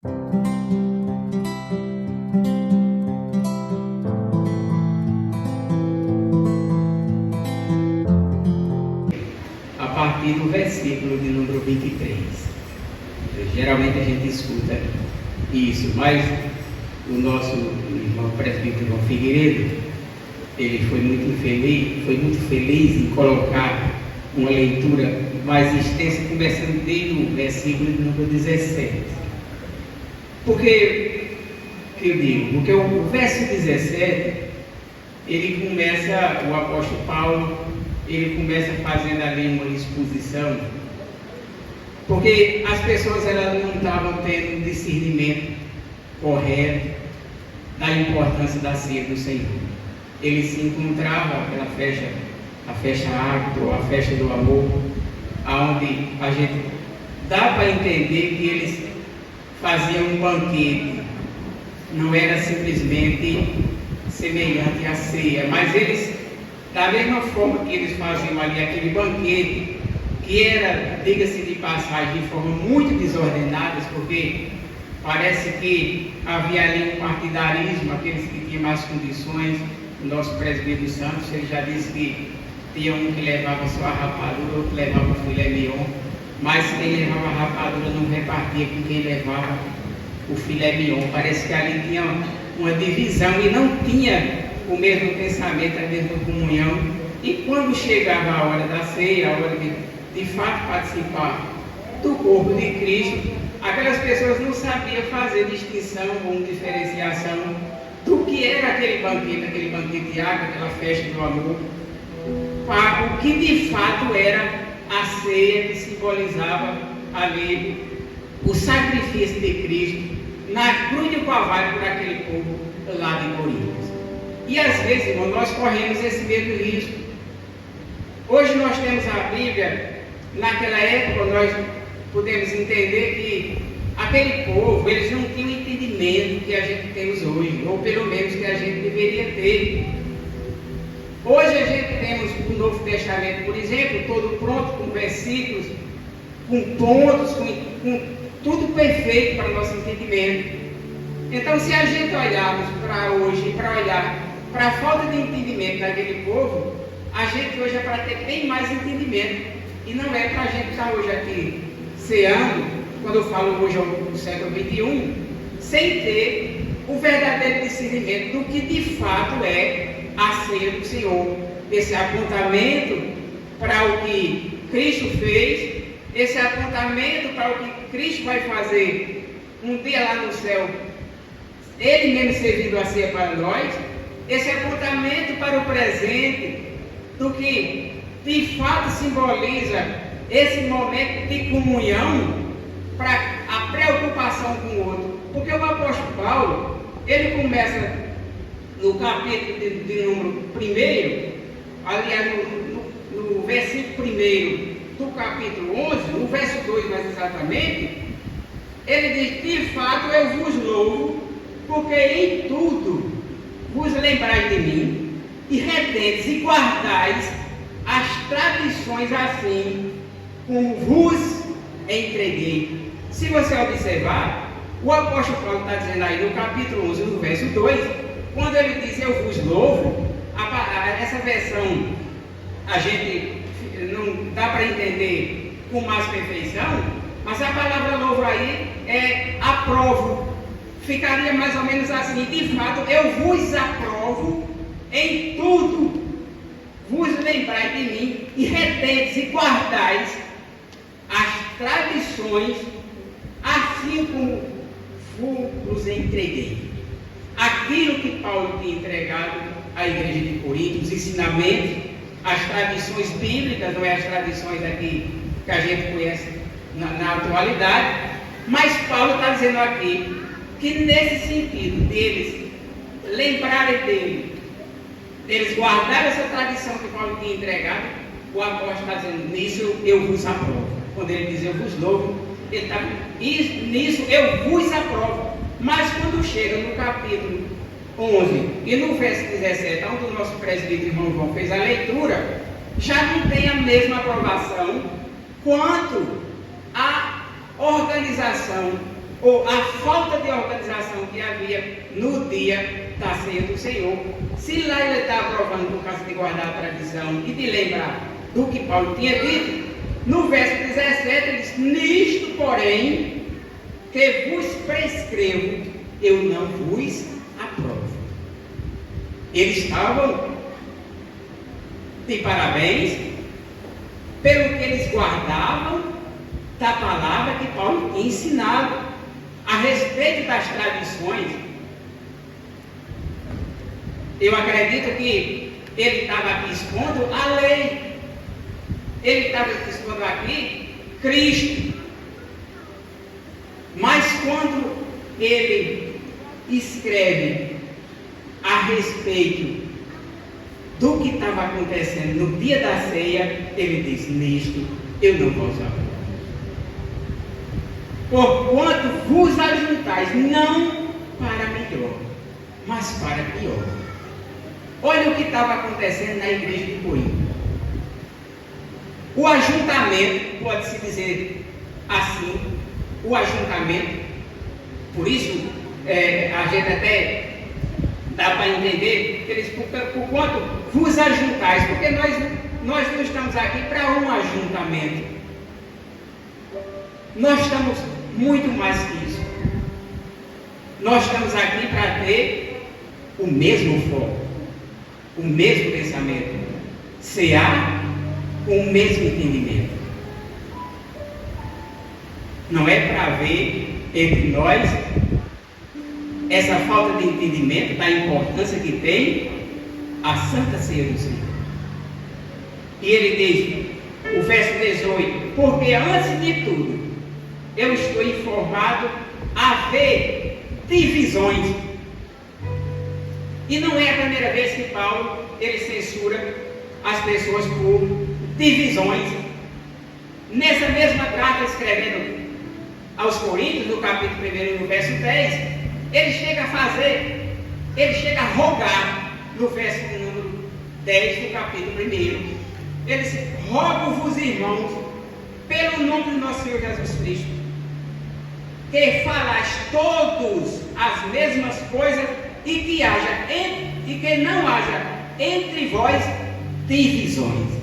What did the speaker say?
A partir do versículo de número 23. Geralmente a gente escuta isso, mas o nosso irmão presbítero João Figueiredo, ele foi muito feliz em colocar uma leitura mais extensa, começando desde o versículo de número 17. Porque o verso 17, ele começa, o apóstolo Paulo, ele começa fazendo ali uma exposição, porque as pessoas elas não estavam tendo um discernimento correto da importância da ceia do Senhor. Eles se encontravam pela festa, a festa água, a festa do amor, aonde a gente dá para entender que eles faziam um banquete, não era simplesmente semelhante à ceia, mas eles, da mesma forma que eles faziam ali aquele banquete, que era, diga-se de passagem, de forma muito desordenada, porque parece que havia ali um partidarismo, aqueles que tinham mais condições. O nosso presbítero Santos, ele já disse que tinha um que levava só a rapadura, outro levava o filé mignon, mas quem levava a rapadura não repartia com quem levava o filé mignon. Parece que ali tinha uma divisão e não tinha o mesmo pensamento, a mesma comunhão. E quando chegava a hora da ceia, a hora de fato participar do corpo de Cristo, aquelas pessoas não sabiam fazer distinção ou diferenciação do que era aquele banquete de água, aquela festa do amor, para o que de fato era a ceia que simbolizava ali o sacrifício de Cristo na cruz do Calvário por aquele povo lá de Coríntios. E às vezes, irmão, nós corremos esse mesmo risco. Hoje nós temos a Bíblia, naquela época nós podemos entender que aquele povo, eles não tinham o entendimento que a gente tem hoje, ou pelo menos que a gente deveria ter. Hoje a gente temos o Novo Testamento, por exemplo, todo pronto, com versículos, com pontos, com tudo perfeito para o nosso entendimento. Então, se a gente olharmos para hoje, para olhar para a falta de entendimento daquele povo, a gente hoje é para ter bem mais entendimento. E não é para a gente estar hoje aqui ceando, quando eu falo hoje no século XXI, sem ter o verdadeiro discernimento do que de fato é a ceia do Senhor. Esse apontamento para o que Cristo fez, esse apontamento para o que Cristo vai fazer um dia lá no céu, Ele mesmo servindo a ceia para nós, esse apontamento para o presente, do que de fato simboliza esse momento de comunhão, para a preocupação com o outro. Porque o apóstolo Paulo, ele começa no capítulo de número 1, aliás, no versículo 1 do capítulo 11, no verso 2 mais exatamente, ele diz: de fato eu vos louvo, porque em tudo vos lembrais de mim, e retendes e guardais as tradições assim como vos entreguei. Se você observar, o apóstolo Paulo está dizendo aí no capítulo 11, no verso 2, quando ele diz eu vos louvo, essa versão a gente não dá para entender com mais perfeição, mas a palavra louvo aí é aprovo. Ficaria mais ou menos assim: de fato eu vos aprovo em tudo, vos lembrai de mim e retendes e guardais as tradições assim como vos entreguei. Aquilo que Paulo tinha entregado à igreja de Corinto, os ensinamentos, as tradições bíblicas, não é as tradições aqui que a gente conhece na atualidade, mas Paulo está dizendo aqui que nesse sentido deles lembrarem dele, deles guardarem essa tradição que Paulo tinha entregado, o apóstolo está dizendo: nisso eu vos aprovo. Quando ele diz eu vos louvo, ele está: nisso eu vos aprovo. Mas quando chega no capítulo 11 e no verso 17, onde o nosso presbítero irmão João fez a leitura, já não tem a mesma aprovação quanto a organização ou a falta de organização que havia no dia da ceia do Senhor. Se lá ele está aprovando por causa de guardar a tradição e de lembrar do que Paulo tinha dito, no verso 17 ele diz: nisto, porém, que vos prescrevo, eu não vos aprovo. Eles estavam de parabéns pelo que eles guardavam da palavra que Paulo tinha ensinado a respeito das tradições. Eu acredito que ele estava aqui expondo a lei, ele estava expondo aqui Cristo. Mas quando ele escreve a respeito do que estava acontecendo no dia da ceia, ele diz: nisto eu não vos aprovo. Porquanto vos ajuntais, não para melhor, mas para pior. Olha o que estava acontecendo na igreja de Corinto. O ajuntamento, pode-se dizer assim, o ajuntamento, por isso a gente até dá para entender que eles, por quanto vos ajuntais, porque nós não estamos aqui para um ajuntamento, nós estamos muito mais que isso. Nós estamos aqui para ter o mesmo foco, o mesmo pensamento, cear com o mesmo entendimento. Não é para ver entre nós essa falta de entendimento da importância que tem a Santa Ceia do Senhor. E ele diz, o verso 18: porque antes de tudo eu estou informado a haver divisões. E não é a primeira vez que Paulo ele censura as pessoas por divisões. Nessa mesma carta, escrevendo aos Coríntios, no capítulo 1, no verso 10, ele chega a rogar, no verso número 10 do capítulo 1. Ele diz: rogo-vos, irmãos, pelo nome do nosso Senhor Jesus Cristo, que falais todos as mesmas coisas e que não haja entre vós divisões.